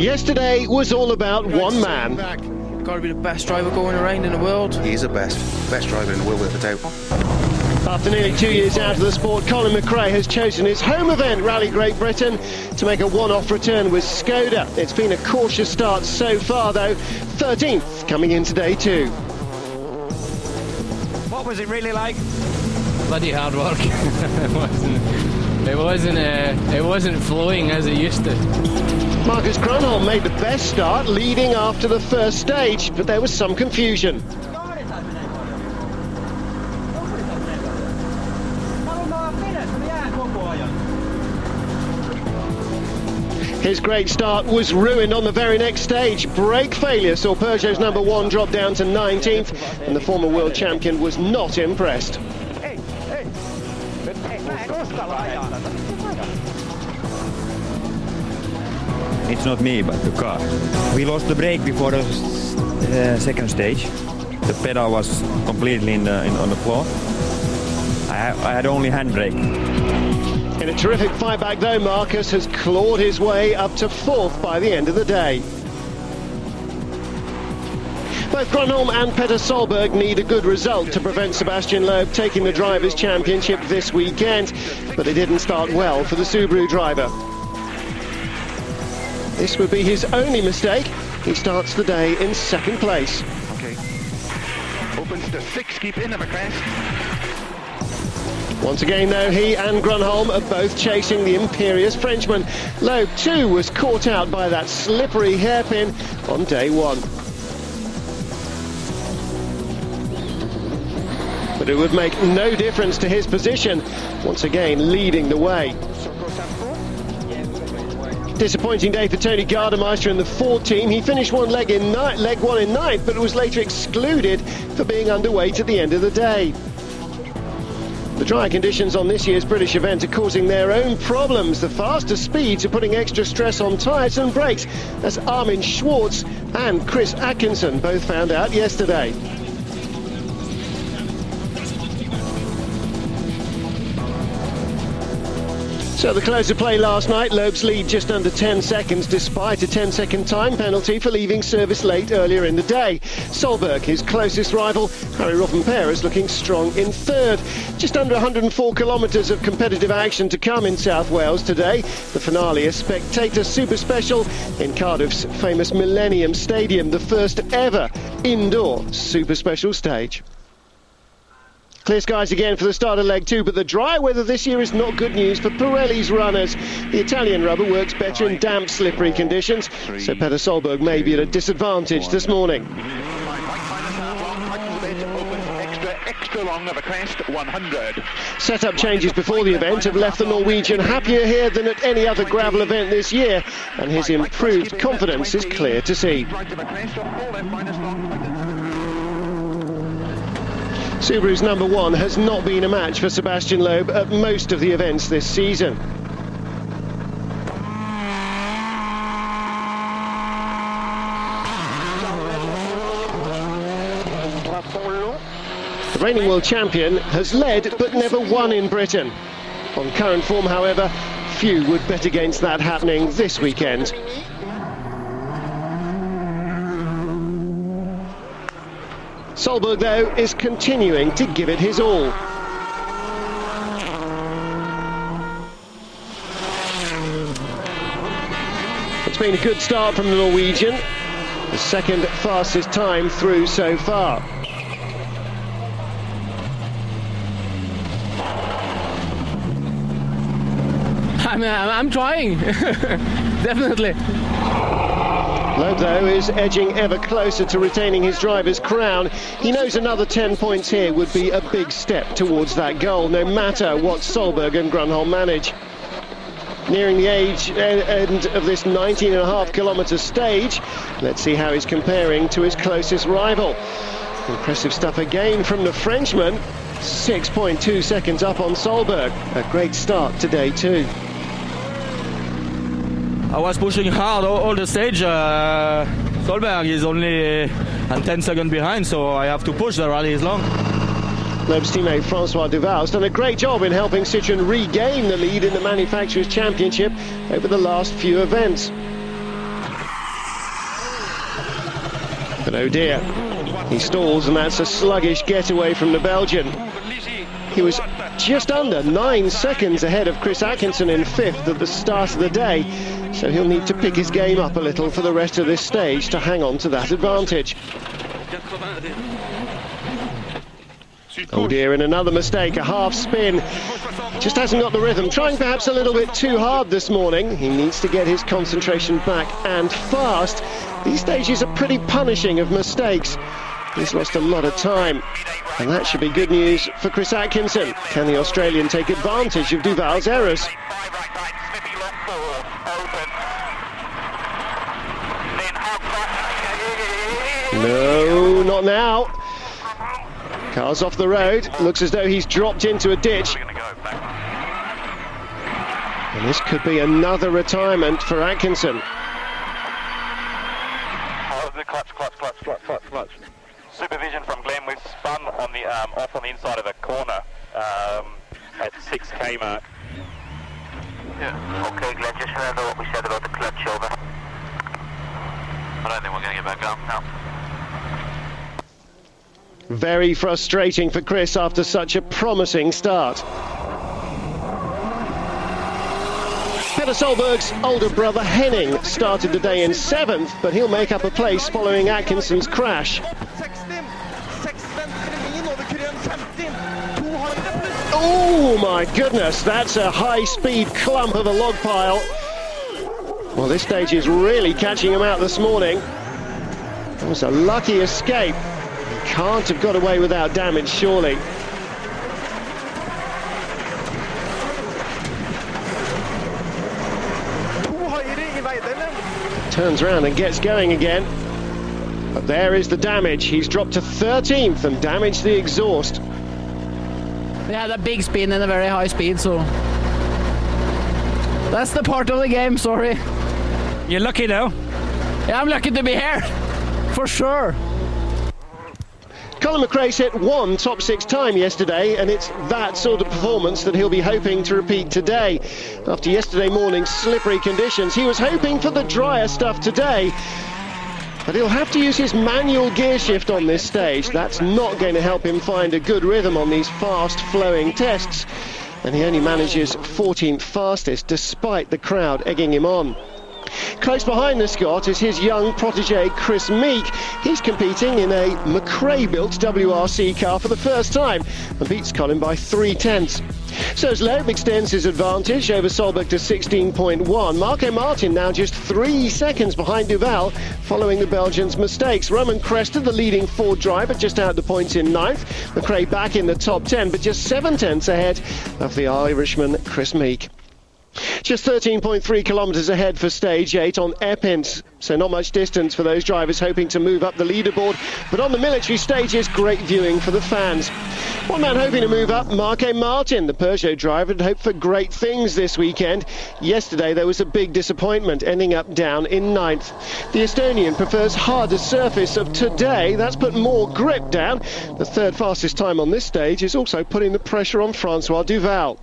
Yesterday was all about one man. Got to be the best driver going around in the world. He's the best driver in the world without a doubt. After nearly 2 years out of the sport, Colin McRae has chosen his home event, Rally Great Britain, to make a one-off return with Skoda. It's been a cautious start so far, though. 13th coming into day 2. What was it really like? Bloody hard work. It wasn't flowing as it used to. Marcus Grönholm made the best start, leading after the first stage, but there was some confusion. His great start was ruined on the very next stage. Brake failure saw Peugeot's number 1 drop down to 19th, and the former world champion was not impressed. It's not me, but the car. We lost the brake before the second stage. The pedal was completely on the floor. I had only handbrake. In a terrific fight back though, Marcus has clawed his way up to 4th by the end of the day. Both Grönholm and Petter Solberg need a good result to prevent Sebastian Loeb taking the Drivers' Championship this weekend, but it didn't start well for the Subaru driver. This would be his only mistake. He starts the day in 2nd place. Okay. Opens to 6, keep in of a crest. Once again, though, he and Grönholm are both chasing the imperious Frenchman. Loeb, too, was caught out by that slippery hairpin on day 1. But it would make no difference to his position, once again leading the way. Disappointing day for Tony Gardemeister in the Ford team. He finished leg 1 in 9th, but was later excluded for being underweight at the end of the day. The dry conditions on this year's British event are causing their own problems. The faster speeds are putting extra stress on tyres and brakes, as Armin Schwartz and Chris Atkinson both found out yesterday. So the close of play last night, Loeb's lead just under 10 seconds, despite a 10-second time penalty for leaving service late earlier in the day. Solberg, his closest rival, Harry Rovanperä, looking strong in 3rd. Just under 104 kilometres of competitive action to come in South Wales today. The finale, a spectator super special in Cardiff's famous Millennium Stadium, the first ever indoor super special stage. Clear skies again for the start of leg 2, but the dry weather this year is not good news for Pirelli's runners. The Italian rubber works better in damp, slippery conditions, so Petter Solberg may be at a disadvantage this morning. Extra long of a crest, 100. Setup changes before the event have left the Norwegian happier here than at any other gravel event this year, and his improved confidence is clear to see. Subaru's number 1 has not been a match for Sebastian Loeb at most of the events this season. The reigning world champion has led but never won in Britain. On current form, however, few would bet against that happening this weekend. Solberg, though, is continuing to give it his all. It's been a good start from the Norwegian, the 2nd fastest time through so far. I'm trying, definitely. Loeb, though, is edging ever closer to retaining his driver's crown. He knows another 10 points here would be a big step towards that goal, no matter what Solberg and Grönholm manage. Nearing the end of this 19.5 kilometre stage, let's see how he's comparing to his closest rival. Impressive stuff again from the Frenchman, 6.2 seconds up on Solberg. A great start to day 2. I was pushing hard all the stage. Solberg is only 10 seconds behind, so I have to push. The rally is long. Loeb's teammate Francois Duval has done a great job in helping Citroën regain the lead in the Manufacturers' Championship over the last few events. But oh dear, he stalls, and that's a sluggish getaway from the Belgian. He was just under 9 seconds ahead of Chris Atkinson in 5th at the start of the day, so he'll need to pick his game up a little for the rest of this stage to hang on to that advantage. Oh dear, and another mistake, a half spin. Just hasn't got the rhythm, trying perhaps a little bit too hard this morning. He needs to get his concentration back, and fast. These stages are pretty punishing of mistakes. He's lost a lot of time, and that should be good news for Chris Atkinson. Can the Australian take advantage of Duval's errors? No, not now. Car's off the road, looks as though he's dropped into a ditch. And this could be another retirement for Atkinson. Clutch. Supervision from Glenn, we've spun on the off on the inside of a corner at 6k mark. Yeah. Okay, Glenn, just remember what we said about the clutch over. I don't think we're going to get back up now. Very frustrating for Chris after such a promising start. Peter Solberg's older brother Henning started the day in 7th, but he'll make up a place following Atkinson's crash. Oh my goodness, that's a high-speed clump of a log pile. Well, this stage is really catching him out this morning. That was a lucky escape. Can't have got away without damage, surely. Turns round and gets going again. But there is the damage. He's dropped to 13th and damaged the exhaust. They had a big spin and a very high speed, so that's the part of the game, sorry. You're lucky though. Yeah, I'm lucky to be here, for sure. Colin McRae set 1 top 6 time yesterday, and it's that sort of performance that he'll be hoping to repeat today. After yesterday morning's slippery conditions, he was hoping for the drier stuff today. But he'll have to use his manual gear shift on this stage. That's not going to help him find a good rhythm on these fast-flowing tests. And he only manages 14th fastest, despite the crowd egging him on. Close behind the Scot is his young protege Chris Meek. He's competing in a McRae-built WRC car for the first time and beats Colin by 3/10. So Loeb extends his advantage over Solberg to 16.1. Marco Martin now just 3 seconds behind Duval following the Belgian's mistakes. Roman Cresta, the leading Ford driver, just out the points in 9th. McRae back in the top 10, but just 7/10 ahead of the Irishman Chris Meek. Just 13.3 kilometres ahead for stage 8 on Epins, so not much distance for those drivers hoping to move up the leaderboard. But on the military stages, great viewing for the fans. One man hoping to move up, Marco Martin, the Peugeot driver, had hoped for great things this weekend. Yesterday there was a big disappointment, ending up down in 9th. The Estonian prefers harder surface of today. That's put more grip down. The third fastest time on this stage is also putting the pressure on Francois Duval.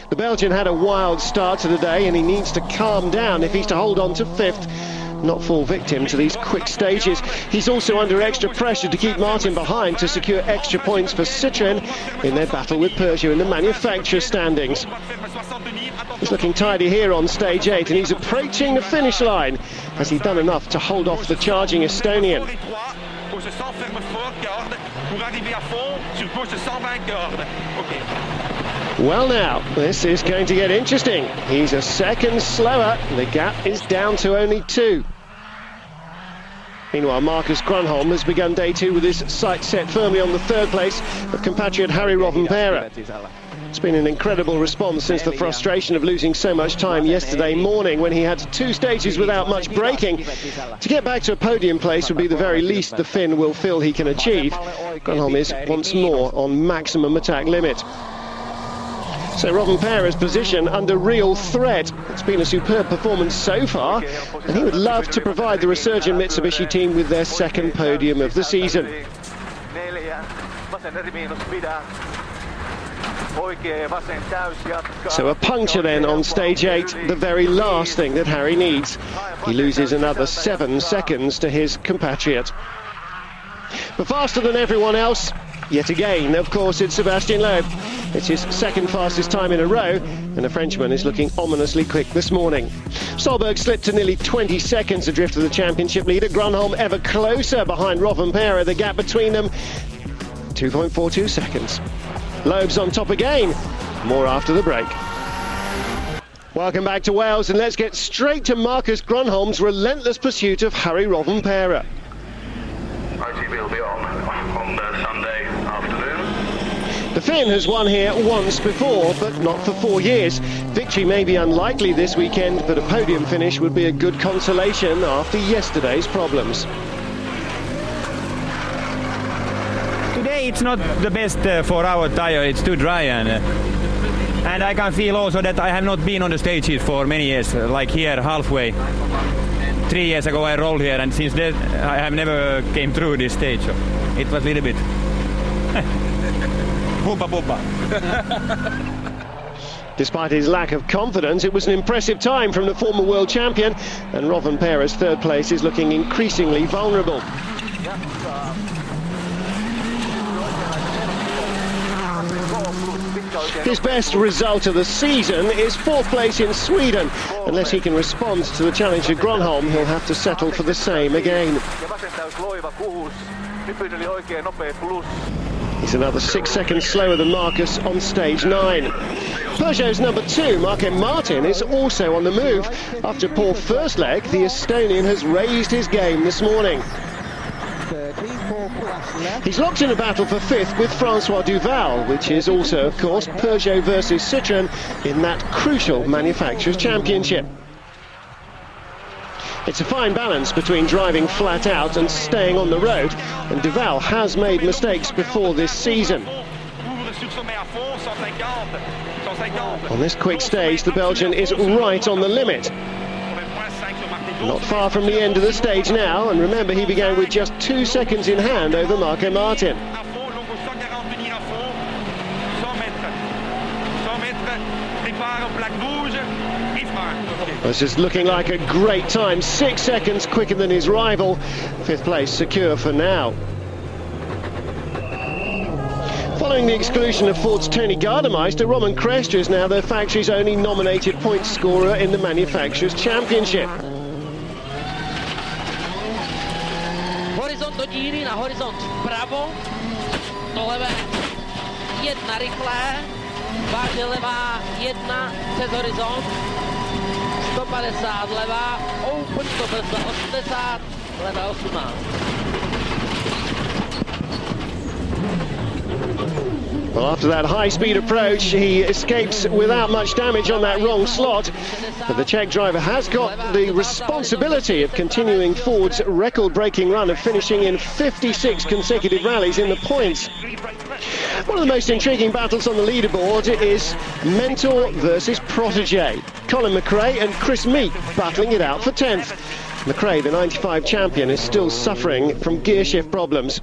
The Belgian had a wild start to the day, and he needs to calm down if he's to hold on to 5th, not fall victim to these quick stages. He's also under extra pressure to keep Martin behind to secure extra points for Citroën in their battle with Peugeot in the manufacturer standings. He's looking tidy here on stage 8, and he's approaching the finish line. Has he done enough to hold off the charging Estonian? Well now, this is going to get interesting. He's a second slower. The gap is down to only 2. Meanwhile, Marcus Grönholm has begun day 2 with his sights set firmly on the 3rd place of compatriot Harry Rovanperä. It's been an incredible response since the frustration of losing so much time yesterday morning when he had 2 stages without much braking. To get back to a podium place would be the very least the Finn will feel he can achieve. Grönholm is once more on maximum attack limit. So Rovanperä's position under real threat. It's been a superb performance so far, and he would love to provide the resurgent Mitsubishi team with their 2nd podium of the season. So a puncture then on stage 8, the very last thing that Harry needs. He loses another 7 seconds to his compatriot. But faster than everyone else, yet again, of course, it's Sébastien Loeb. It's his second fastest time in a row, and the Frenchman is looking ominously quick this morning. Solberg slipped to nearly 20 seconds adrift of the championship leader. Grönholm ever closer behind Rovanperä. The gap between them, 2.42 seconds. Loeb's on top again. More after the break. Welcome back to Wales, and let's get straight to Marcus Grönholm's relentless pursuit of Harry Rovanperä. ITV will be on Sunday afternoon. The Finn has won here once before, but not for 4 years. Victory may be unlikely this weekend, but a podium finish would be a good consolation after yesterday's problems. Today it's not the best for our tire, it's too dry, and I can feel also that I have not been on the stages for many years, like here halfway. 3 years ago I rolled here, and since then I have never came through this stage, so it was a little bit poopa poopa. Despite his lack of confidence, it was an impressive time from the former world champion, and Rovanperä's third place is looking increasingly vulnerable. His best result of the season is 4th place in Sweden. Unless he can respond to the challenge of Grönholm, he'll have to settle for the same again. He's another 6 seconds slower than Marcus on stage 9. Peugeot's number 2, Martin, is also on the move. After a poor first leg, the Estonian has raised his game this morning. He's locked in a battle for 5th with François Duval, which is also, of course, Peugeot versus Citroën in that crucial manufacturers' championship. It's a fine balance between driving flat out and staying on the road, and Duval has made mistakes before this season. On this quick stage, the Belgian is right on the limit. Not far from the end of the stage now, and remember he began with just 2 seconds in hand over Martin. This is looking like a great time, 6 seconds quicker than his rival. 5th place secure for now. Following the exclusion of Ford's Tony Gardemeister, Roman Kresge is now the factory's only nominated point scorer in the manufacturers' championship. Horizont do díry, na horizont vpravo, do levé, 1 rychlé, vážně levá, 1 přes horizont, 150 levá, open to brzda 80, levé 18. Well, after that high-speed approach, he escapes without much damage on that wrong slot. But the Czech driver has got the responsibility of continuing Ford's record-breaking run of finishing in 56 consecutive rallies in the points. One of the most intriguing battles on the leaderboard is mentor versus protege. Colin McRae and Chris Meek battling it out for 10th. McRae, the 95 champion, is still suffering from gearshift problems.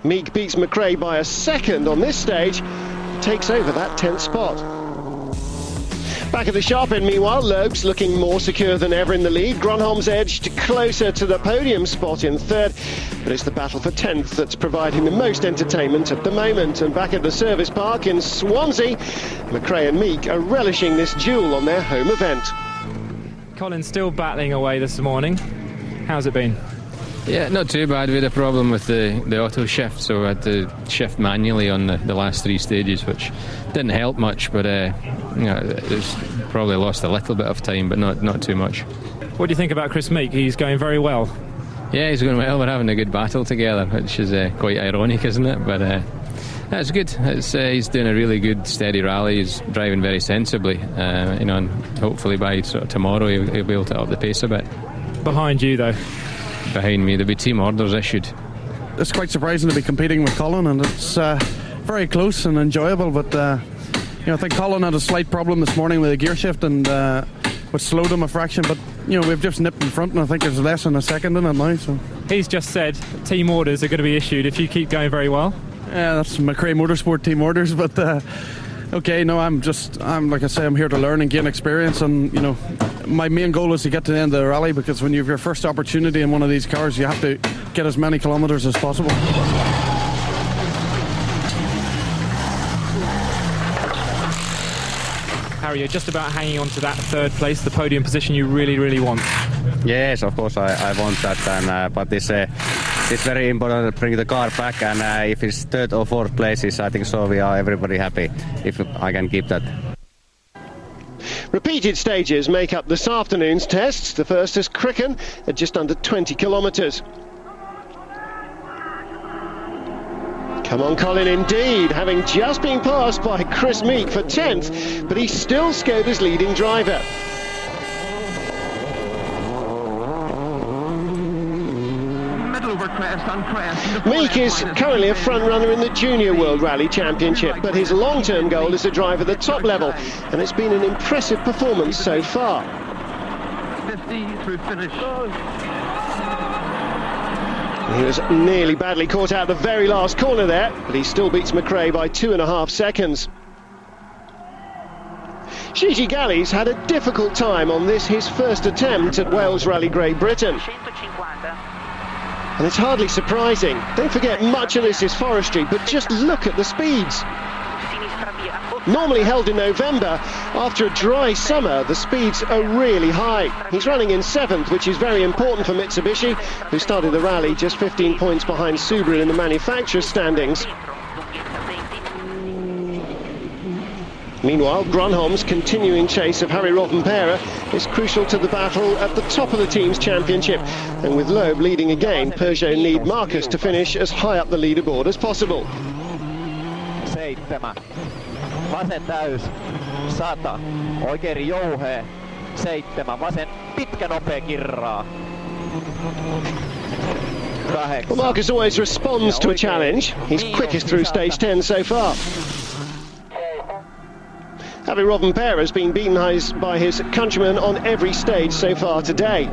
Meek beats McRae by a second on this stage, takes over that 10th spot. Back at the sharp end, meanwhile, Loeb's looking more secure than ever in the lead. Grönholm's edged closer to the podium spot in 3rd, but it's the battle for 10th that's providing the most entertainment at the moment. And back at the service park in Swansea, McRae and Meek are relishing this duel on their home event. Colin's still battling away this morning. How's it been? Yeah, not too bad. We had a problem with the auto shift, so I had to shift manually on the last 3 stages, which didn't help much, but it's probably lost a little bit of time, but not too much. What do you think about Chris Meek? He's going very well. Yeah, he's going well. We're having a good battle together, which is quite ironic, isn't it? But that's good. He's doing a really good, steady rally. He's driving very sensibly, and hopefully by sort of tomorrow he'll be able to up the pace a bit. Behind you, though? Behind me, there'll be team orders issued. It's quite surprising to be competing with Colin, and it's very close and enjoyable, but I think Colin had a slight problem this morning with the gear shift, and which slowed him a fraction, but we've just nipped in front, and I think there's less than a second in it now. So he's just said team orders are going to be issued if you keep going very well. Yeah, that's McRae Motorsport team orders, but okay, no, I'm like I say, I'm here to learn and gain experience, and you know, my main goal is to get to the end of the rally, because when you have your first opportunity in one of these cars, you have to get as many kilometres as possible. Harry, you're just about hanging on to that third place, the podium position you really, really want. Yes, of course I want that, and but it's very important to bring the car back, and if it's third or fourth places, I think so we are everybody happy if I can keep that. Repeated stages make up this afternoon's tests. The first is Cricken at just under 20 kilometres. Come on, Colin, indeed, having just been passed by Chris Meek for 10th, but he's still Skoda's leading driver. Meek is currently a front-runner in the Junior World Rally Championship, but his long-term goal is to drive at the top level, and it's been an impressive performance so far. 50 through finish. He was nearly badly caught out the very last corner there, but he still beats McRae by 2.5 seconds. Gigi Galli's had a difficult time on this, his first attempt at Wales Rally Great Britain. And it's hardly surprising. Don't forget, much of this is forestry, but just look at the speeds. Normally held in November, after a dry summer, the speeds are really high. He's running in 7th, which is very important for Mitsubishi, who started the rally just 15 points behind Subaru in the manufacturer's standings. Meanwhile, Grönholm's continuing chase of Harry Rovanperä is crucial to the battle at the top of the team's championship. And with Loeb leading again, Peugeot need Marcus to finish as high up the leaderboard as possible. 7. Vasen täys. 100. Oikein jouhee. 7. Vasen pitkä nopea kirraa. 8. Well, Marcus always responds to a challenge. He's quickest through stage 10 so far. Harry Rovanperä has been beaten by his countryman on every stage so far today.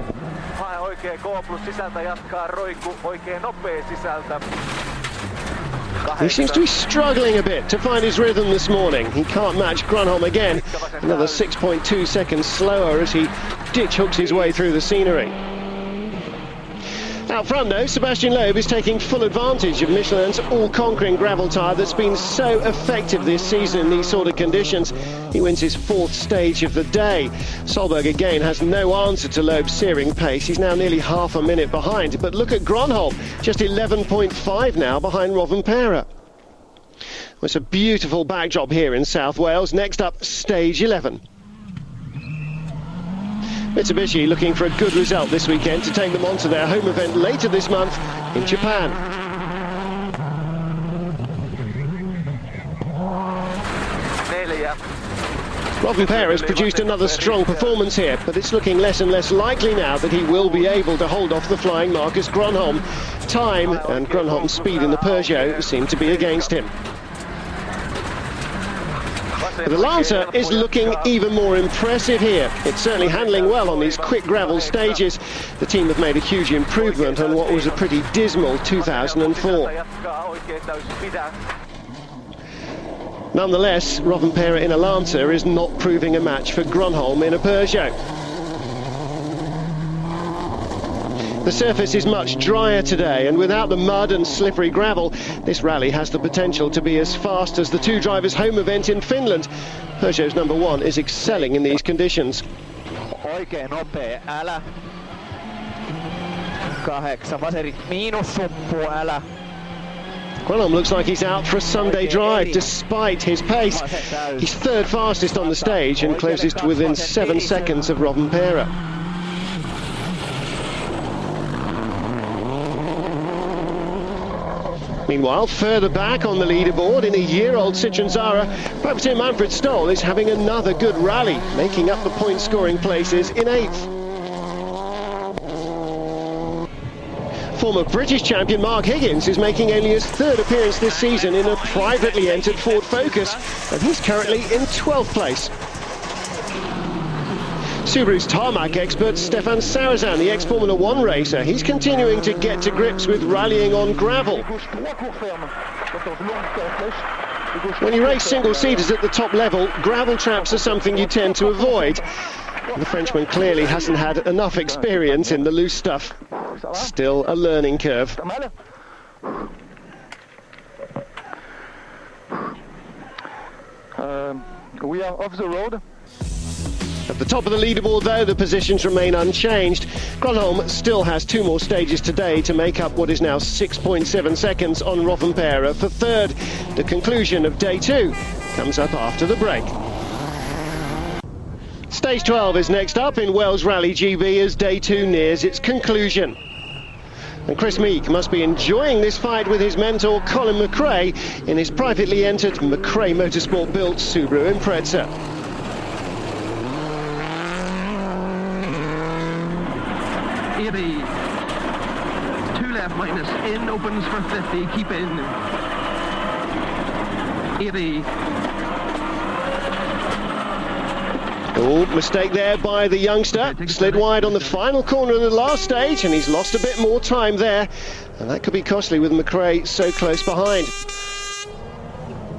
He seems to be struggling a bit to find his rhythm this morning. He can't match Grönholm again. Another 6.2 seconds slower as he ditch hooks his way through the scenery. Out front though, Sebastian Loeb is taking full advantage of Michelin's all-conquering gravel tyre that's been so effective this season in these sort of conditions. He wins his 4th stage of the day. Solberg again has no answer to Loeb's searing pace. He's now nearly half a minute behind. But look at Grönholm, just 11.5 now behind Rovanperä. Well, it's a beautiful backdrop here in South Wales. Next up, stage 11. Mitsubishi looking for a good result this weekend to take them on to their home event later this month in Japan. Rovanperä has produced another strong performance here, but it's looking less and less likely now that he will be able to hold off the flying Marcus Grönholm. Time and Grönholm's speed in the Peugeot seem to be against him. The Lancer is looking even more impressive here. It's certainly handling well on these quick gravel stages. The team have made a huge improvement on what was a pretty dismal 2004. Nonetheless, Rovanperä in a Lancer is not proving a match for Grönholm in a Peugeot. The surface is much drier today, and without the mud and slippery gravel, this rally has the potential to be as fast as the two drivers' home event in Finland. Peugeot's number 1 is excelling in these conditions. Oikein nopea, älä. 8. Vaserit miinussuppu, älä. Grönholm looks like he's out for a Sunday drive despite his pace. He's 3rd fastest on the stage and closest to within 7 seconds of Rovanperä. Meanwhile, further back on the leaderboard in a year-old Citroën Zara, Puppeteer Manfred Stoll is having another good rally, making up the point-scoring places in 8th. Former British champion Mark Higgins is making only his 3rd appearance this season in a privately entered Ford Focus, and he's currently in 12th place. Subaru's tarmac expert Stefan Sarazan, the ex-Formula 1 racer, he's continuing to get to grips with rallying on gravel. When you race single-seaters at the top level, gravel traps are something you tend to avoid. The Frenchman clearly hasn't had enough experience in the loose stuff. Still a learning curve. We are off the road. At the top of the leaderboard, though, the positions remain unchanged. Gronholm still has 2 more stages today to make up what is now 6.7 seconds on Rovanperä for third. The conclusion of day 2 comes up after the break. Stage 12 is next up in Wales Rally GB as day 2 nears its conclusion. And Chris Meek must be enjoying this fight with his mentor Colin McRae in his privately entered McRae Motorsport built Subaru Impreza. Eddie, 2 left minus, in opens for 50, keep in. 80. Oh, mistake there by the youngster. Slid wide on the final corner of the last stage, and he's lost a bit more time there. And that could be costly with McRae so close behind.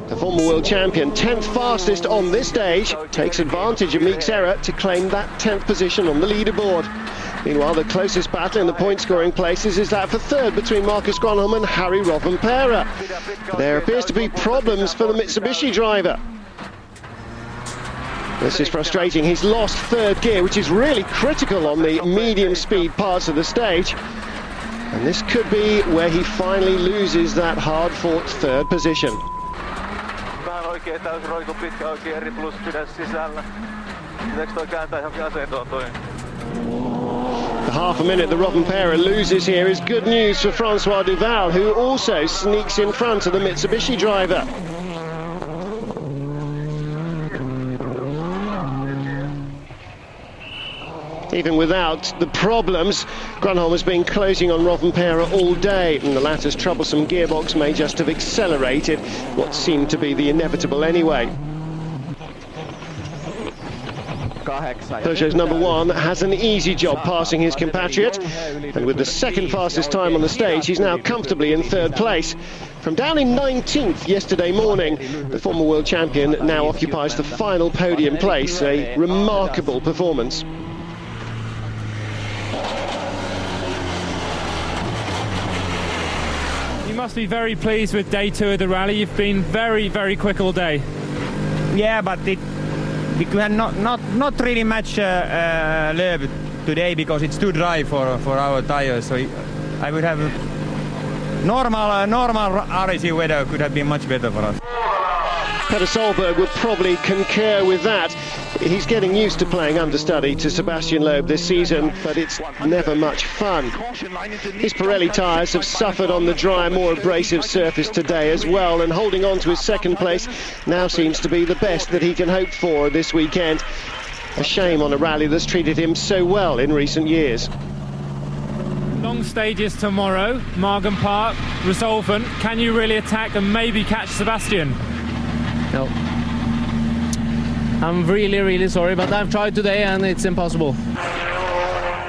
The former world champion, 10th fastest on this stage, takes advantage of Meek's error to claim that 10th position on the leaderboard. Meanwhile, the closest battle in the point-scoring places is that for third between Marcus Gronholm and Harry Rovanperä. There appears to be problems for the Mitsubishi driver. This is frustrating. He's lost third gear, which is really critical on the medium-speed parts of the stage. And this could be where he finally loses that hard-fought third position. The half a minute the Rovanperä loses here is good news for Francois Duval, who also sneaks in front of the Mitsubishi driver. Even without the problems, Gronholm has been closing on Rovanperä all day, and the latter's troublesome gearbox may just have accelerated what seemed to be the inevitable anyway. Peugeot's number 1 has an easy job passing his compatriot, and with the second fastest time on the stage, he's now comfortably in third place. From down in 19th yesterday morning, the former world champion now occupies the final podium place, a remarkable performance. You must be very pleased with day 2 of the rally. You've been very, very quick all day. Yeah, but we could not really match Loeb today because it's too dry for our tires. So I would have normal RC weather could have been much better for us. Peter Solberg would probably concur with that. He's getting used to playing understudy to Sebastian Loeb this season, but it's never much fun. His Pirelli tyres have suffered on the dry, more abrasive surface today as well, and holding on to his second place now seems to be the best that he can hope for this weekend. A shame on a rally that's treated him so well in recent years. Long stages tomorrow, Margan Park, Resolvent. Can you really attack and maybe catch Sebastian? No. I'm really sorry, but I've tried today and it's impossible.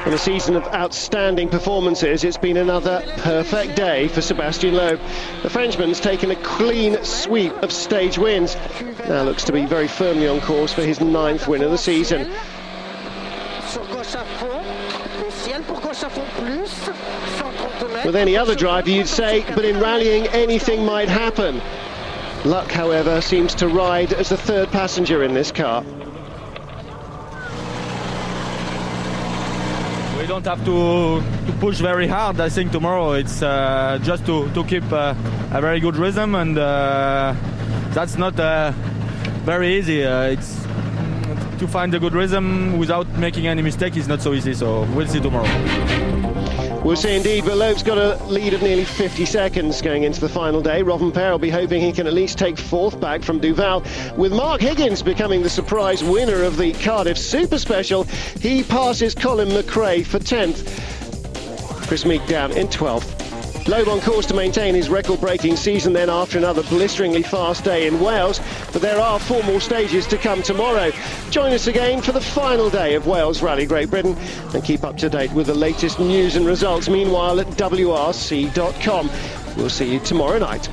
In a season of outstanding performances, it's been another perfect day for Sebastian Loeb. The Frenchman's taken a clean sweep of stage wins. Now looks to be very firmly on course for his 9th win of the season. With any other driver you'd say, but in rallying anything might happen. Luck, however, seems to ride as the third passenger in this car. We don't have to push very hard. I think tomorrow it's just to keep a very good rhythm, and that's not very easy. It's to find a good rhythm without making any mistake is not so easy, so we'll see tomorrow. We'll see indeed, but Loeb's got a lead of nearly 50 seconds going into the final day. Rovanperä will be hoping he can at least take 4th back from Duval. With Mark Higgins becoming the surprise winner of the Cardiff Super Special, he passes Colin McRae for 10th. Chris Meek down in 12th. Loeb on course to maintain his record-breaking season then after another blisteringly fast day in Wales, but there are 4 more stages to come tomorrow. Join us again for the final day of Wales Rally Great Britain and keep up to date with the latest news and results meanwhile at WRC.com. We'll see you tomorrow night.